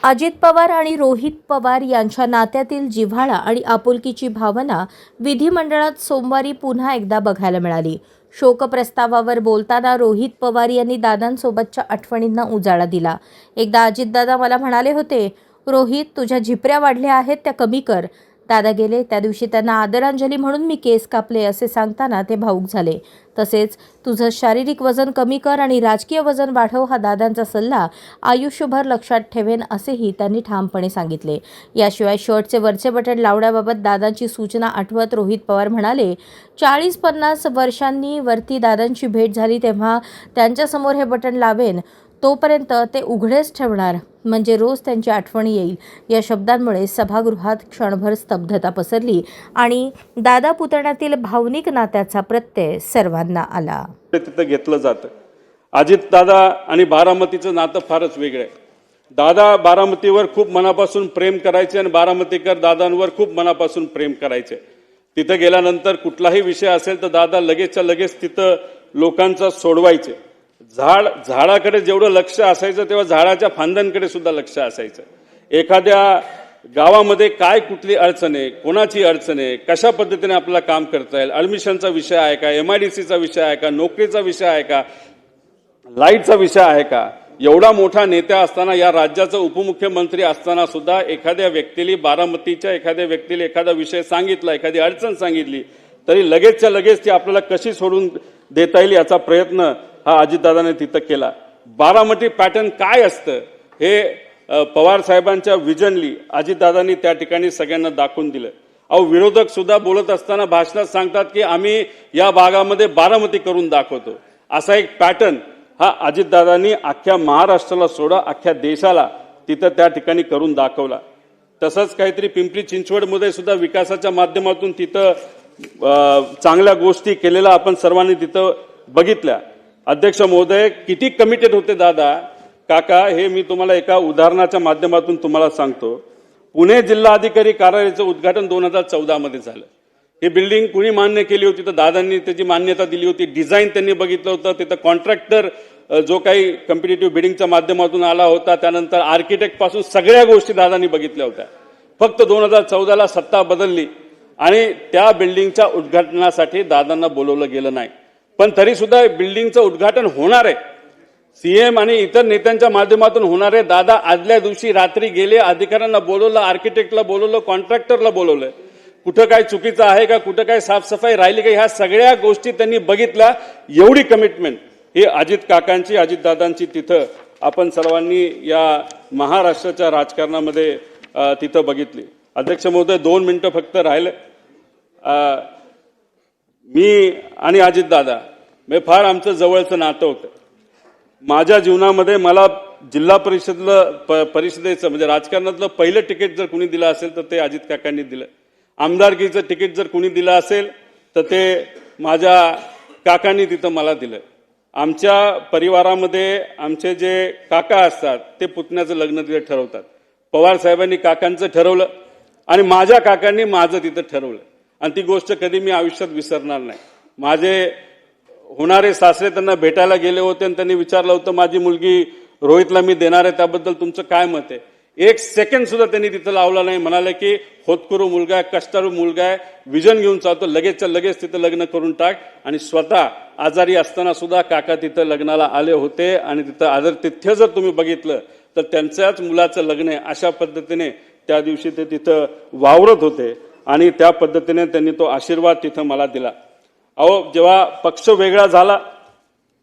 अजित पवार आणि रोहित पवार यांच्या नात्यातील जिव्हाळा आणि आपुलकीची भावना विधिमंडळात सोमवारी पुन्हा एकदा बघायला मिळाली. शोकप्रस्तावावर बोलताना रोहित पवार यांनी दादांसोबतच्या आठवणींना उजाळा दिला. एकदा अजितदादा मला म्हणाले होते, रोहित, तुझ्या झिपऱ्या वाढल्या आहेत त्या कमी कर. दादा गेले त्या दिवशी त्यांना आदरांजली म्हणून मी केस कापले असे सांगताना ते भावूक झाले. तसेच तुझं शारीरिक वजन कमी कर आणि राजकीय वजन वाढव हा दादांचा सल्ला आयुष्यभर लक्षात ठेवेन असेही त्यांनी ठामपणे सांगितले. याशिवाय शर्टचे वरचे बटन लावण्याबाबत दादांची सूचना आठवत रोहित पवार म्हणाले, 40-50 वर्षांनी वरती दादांची भेट झाली तेव्हा त्यांच्यासमोर हे बटन लावेन, तोपर्यंत ते उघडेच ठेवणार, म्हणजे रोज त्यांची आठवण येईल. या शब्दांमुळे सभागृहात क्षणभर स्तब्धता पसरली आणि दादा पुतण्यातील भावनिक नात्याचा प्रत्यय सर्वांना आला. तिथं घेतलं जातं. अजितदादा आणि बारामतीचं नातं फारच वेगळं आहे. दादा बारामतीवर खूप मनापासून प्रेम करायचे आणि बारामतीकर दादांवर खूप मनापासून प्रेम करायचे. तिथं गेल्यानंतर कुठलाही विषय असेल तर दादा लगेचच्या लगेच तिथं लोकांचा सोडवायचे. झाडाकडे जेवढं लक्ष असायचं तेव्हा झाडाच्या फांद्यांकडे सुद्धा लक्ष असायचं. एखाद्या गावामध्ये काय कुठली अडचण आहे, कोणाची अडचण आहे, कशा पद्धतीने आपल्याला काम करता येईल, ॲडमिशनचा विषय आहे का, MIDCचा विषय आहे का, नोकरीचा विषय आहे का, लाईटचा विषय आहे का, एवढा मोठा नेता असताना, या राज्याचा उपमुख्यमंत्री असताना सुद्धा एखाद्या व्यक्तीला, बारामतीच्या एखाद्या व्यक्तीला एखादा विषय सांगितला, एखादी अडचण सांगितली तरी लगेचच्या लगेच ती आपल्याला कशी सोडून देता येईल याचा प्रयत्न हा अजितदादाने तिथं केला. बारामती पॅटर्न काय असतं हे पवार साहेबांच्या विजनली अजितदादांनी त्या ठिकाणी सगळ्यांना दाखवून दिलं. विरोधक सुद्धा बोलत असताना भाषणात सांगतात की आम्ही या भागामध्ये बारामती करून दाखवतो. असा एक पॅटर्न हा अजितदादांनी अख्ख्या महाराष्ट्राला सोडा अख्ख्या देशाला तिथं त्या ठिकाणी करून दाखवला. तसंच काहीतरी पिंपरी चिंचवडमध्ये सुद्धा विकासाच्या माध्यमातून तिथं चांगल्या गोष्टी केलेल्या आपण सर्वांनी तिथं बघितल्या. अध्यक्ष महोदय, किती कमिटेड होते दादा काका हे मी तुम्हाला एका उदाहरणाच्या माध्यमातून तुम्हाला सांगतो. पुणे जिल्हाधिकारी कार्यालयाचं उद्घाटन 2014 मध्ये झालं. ही बिल्डिंग कुणी मान्य केली होती तर दादांनी त्याची मान्यता दिली होती. डिझाईन त्यांनी बघितलं होतं. तिथं कॉन्ट्रॅक्टर जो काही कॉम्पिटिटिव्ह बिडिंगच्या माध्यमातून आला होता, त्यानंतर आर्किटेक्ट पासून सगळ्या गोष्टी दादांनी बघितल्या होत्या. फक्त 2014ला सत्ता बदलली आणि त्या बिल्डिंगच्या उद्घाटनासाठी दादांना बोलवलं गेलं नाही. पण तरी सुद्धा बिल्डिंगचं उद्घाटन होणार आहे, सीएम आणि इतर नेत्यांच्या माध्यमातून होणार आहे. दादा आदल्या दिवशी रात्री गेले, अधिकाऱ्यांना बोलवलं, आर्किटेक्टला बोलवलं, कॉन्ट्रॅक्टरला बोलवलं. कुठं काय चुकीचं आहे का, कुठं काय साफसफाई राहिली का, ह्या सगळ्या गोष्टी त्यांनी बघितल्या. एवढी कमिटमेंट ही अजित काकांची, अजितदादांची तिथं आपण सर्वांनी या महाराष्ट्राच्या राजकारणामध्ये तिथं बघितली. अध्यक्ष महोदय, 2 मिनिटं फक्त राहिले. मी आणि अजितदादा म्हणजे फार आमचं जवळचं नातं होतं. माझ्या जीवनामध्ये मला जिल्हा परिषदेचं म्हणजे राजकारणातलं पहिलं तिकीट जर कुणी दिलं असेल तर ते अजित काकांनी दिलं. आमदारकीचं तिकीट जर कुणी दिलं असेल तर ते माझ्या काकांनी तिथं मला दिलं. आमच्या परिवारामध्ये आमचे जे काका असतात ते पुतण्याचं लग्न तिथे ठरवतात. पवार साहेबांनी काकांचं ठरवलं आणि माझ्या काकांनी माझं तिथं ठरवलं आणि ती गोष्ट कधी मी आयुष्यात विसरणार नाही. माझे होणारे सासरे त्यांना भेटायला गेले होते आणि त्यांनी विचारलं होतं, माझी मुलगी रोहितला मी देणार आहे, त्याबद्दल तुमचं काय मत आहे. 1 सेकंड सुद्धा त्यांनी तिथं लावला नाही. म्हणाले की होतकरू मुलगा आहे, कष्टाळू मुलगा आहे, विजन घेऊन चालतो, लगेचच्या लगेच तिथं लग्न करून टाक. आणि स्वतः आजारी असताना सुद्धा काका तिथं लग्नाला आले होते आणि तिथं आदरातिथ्य जर तुम्ही बघितलं तर त्यांच्याच मुलाचं लग्न आहे अशा पद्धतीने त्या दिवशी ते तिथं वावरत होते आणि त्या पद्धतीने त्यांनी तो आशीर्वाद तिथं मला दिला. जेव्हा पक्ष वेगळा झाला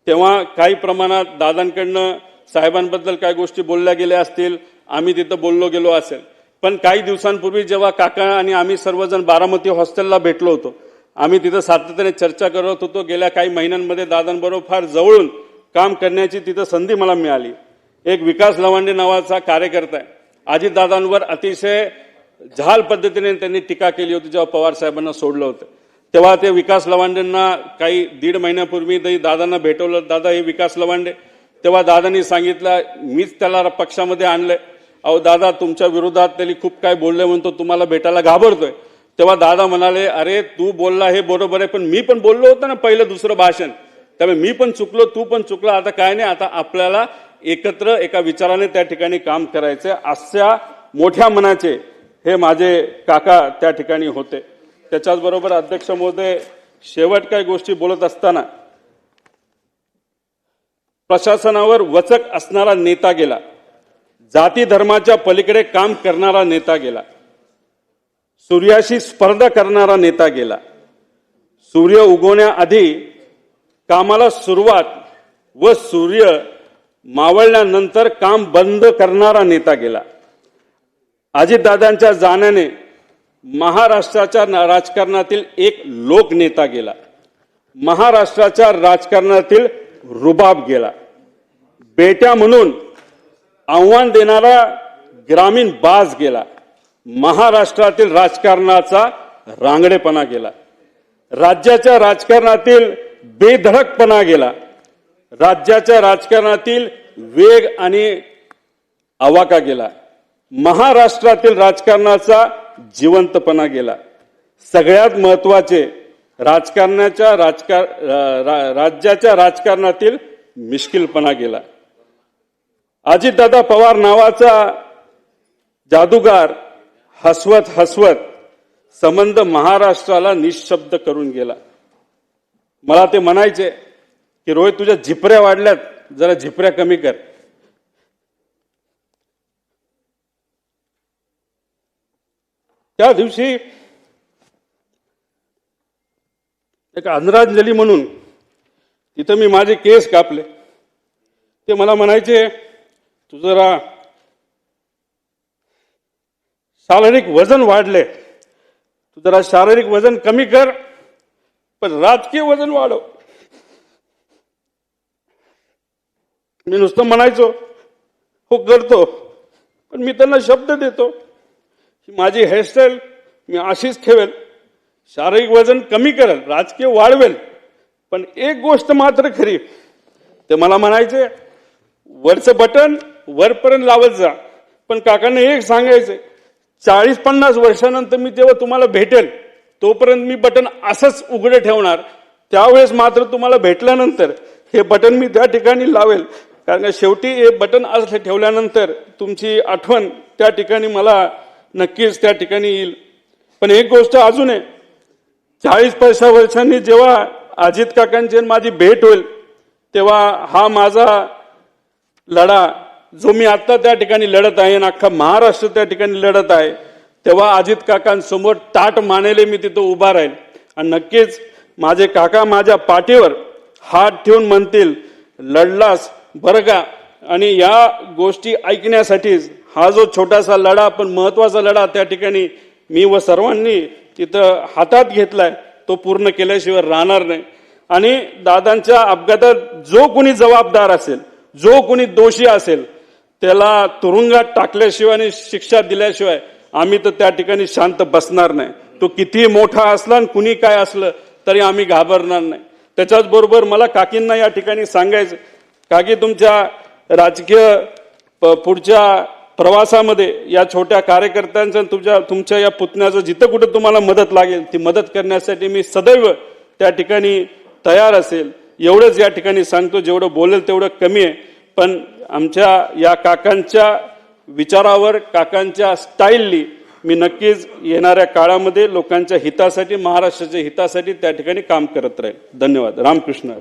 तेव्हा काही प्रमाणात दादांकडनं साहेबांबद्दल काही गोष्टी बोलल्या गेल्या असतील, आम्ही तिथं बोललो गेलो असेल. पण काही दिवसांपूर्वी जेव्हा काका आणि आम्ही सर्वजण बारामती हॉस्टेलला भेटलो होतो, आम्ही तिथं सातत्याने चर्चा करत होतो. गेल्या काही महिन्यांमध्ये दादांबरोबर फार जवळून काम करण्याची तिथं संधी मला मिळाली. एक विकास लवांडे नावाचा कार्यकर्ता आहे. अजितदादांवर अतिशय जहाल पद्धतीने त्यांनी टीका केली होती. जेव्हा पवार साहेबांना सोडलं होतं तेव्हा ते विकास लवांडेंना काही 1.5 महिन्यापूर्वी दादांना भेटवलं. दादा हे विकास लवांडे. तेव्हा दादांनी सांगितलं, मीच त्याला पक्षामध्ये आणलंय. दादा तुमच्या विरोधात त्यांनी खूप काय बोलले म्हणतो, तुम्हाला भेटायला घाबरतोय. तेव्हा दादा म्हणाले, अरे तू बोलला हे बरोबर आहे, पण मी पण बोललो होतो ना पहिलं दुसरं भाषण, त्यामुळे मी पण चुकलो, तू पण चुकला. आता काय नाही, आता आपल्याला एकत्र एका विचाराने त्या ठिकाणी काम करायचे, अशा मोठ्या मनाचे हे माझे काका त्या ठिकाणी होते. त्याच्याच बरोबर अध्यक्ष महोदय, शेवट काही गोष्टी बोलत असताना प्रशासनावर वचक असणारा नेता गेला, जाती धर्माच्या पलीकडे काम करणारा नेता गेला, सूर्याशी स्पर्धा करणारा नेता गेला, सूर्य उगवण्याआधी कामाला सुरुवात व सूर्य मावळल्यानंतर काम बंद करणारा नेता गेला. अजितदादांच्या जाण्याने महाराष्ट्राच्या राजकारणातील एक लोकनेता गेला, महाराष्ट्राच्या राजकारणातील रुबाब गेला, बेट्या म्हणून आव्हान देणारा ग्रामीण बाज गेला, महाराष्ट्रातील राजकारणाचा रांगडेपणा गेला, राज्याच्या राजकारणातील बेधडकपणा गेला, राज्याच्या राजकारणातील वेग आणि आवाका गेला, महाराष्ट्रातील राजकारणाचा जिवंतपणा गेला. सगळ्यात महत्वाचे राज्याच्या राजकारणातील मिश्किलपणा गेला. अजितदादा पवार नावाचा जादूगार हसवत हसवत संबंध महाराष्ट्राला निशब्द करून गेला. मला ते म्हणायचे की रोहित, तुझ्या झिपऱ्या वाढल्यात, जरा झिपऱ्या कमी कर. त्या दिवशी एक आदरांजली म्हणून तिथं मी माझे केस कापले. ते मला म्हणायचे, तू जरा शारीरिक वजन वाढले, तू जरा शारीरिक वजन कमी कर, पण राजकीय वजन वाढव. मी नुसतं म्हणायचो हो करतो, पण मी त्यांना शब्द देतो की माझी हेअरस्टाईल मी अशीच ठेवेल, शारीरिक वजन कमी करेल, राजकीय वाढवेल, पण एक गोष्ट मात्र खरी. ते मला म्हणायचे, वरचं बटन वरपर्यंत लावत जा, पण काकांना एक सांगायचे, 40-50 वर्षानंतर मी जेव्हा तुम्हाला भेटेल तोपर्यंत मी बटन असंच उघडे ठेवणार, त्यावेळेस मात्र तुम्हाला भेटल्यानंतर हे बटन मी त्या ठिकाणी लावेल, कारण शेवटी हे बटन असं ठेवल्यानंतर तुमची आठवण त्या ठिकाणी मला नक्कीच त्या ठिकाणी येईल. पण एक गोष्ट अजून आहे, 40-50 वर्षांनी जेव्हा अजित काकांची माझी भेट होईल तेव्हा हा माझा लढा जो मी आता त्या ठिकाणी लढत आहे, अख्खा महाराष्ट्र त्या ठिकाणी लढत आहे, तेव्हा अजित काकांसमोर ताट मानेले मी तिथं उभा राहील. आणि नक्कीच माझे काका माझ्या पाठीवर हात ठेवून म्हणतील, लढलास बरं का. आणि या गोष्टी ऐकण्यासाठीच हा जो छोटासा लढा पण महत्वाचा लढा त्या ठिकाणी मी व सर्वांनी तिथं हातात घेतलाय, तो पूर्ण केल्याशिवाय राहणार नाही. आणि दादांच्या अपघातात जो कोणी जबाबदार असेल, जो कोणी दोषी असेल, त्याला तुरुंगात टाकल्याशिवाय आणि शिक्षा दिल्याशिवाय आम्ही तर त्या ठिकाणी शांत बसणार नाही. तो किती मोठा असला आणि कुणी काय असलं तरी आम्ही घाबरणार नाही. त्याच्याच बरोबर मला काकींना या ठिकाणी सांगायचं, काकी तुमच्या राजकीय पुढच्या प्रवासामध्ये या छोट्या कार्यकर्त्यांचं तुमच्या या पुतण्याचं जिथं कुठं तुम्हाला मदत लागेल ती मदत करण्यासाठी मी सदैव त्या ठिकाणी तयार असेल. एवढंच या ठिकाणी सांगतो, जेवढं बोलेल तेवढं कमी आहे. पण आमच्या या काकांच्या विचारावर, काकांच्या स्टाईलनी मी नक्कीच येणाऱ्या काळामध्ये लोकांच्या हितासाठी, महाराष्ट्राच्या हितासाठी त्या ठिकाणी काम करत राहील. धन्यवाद. रामकृष्ण.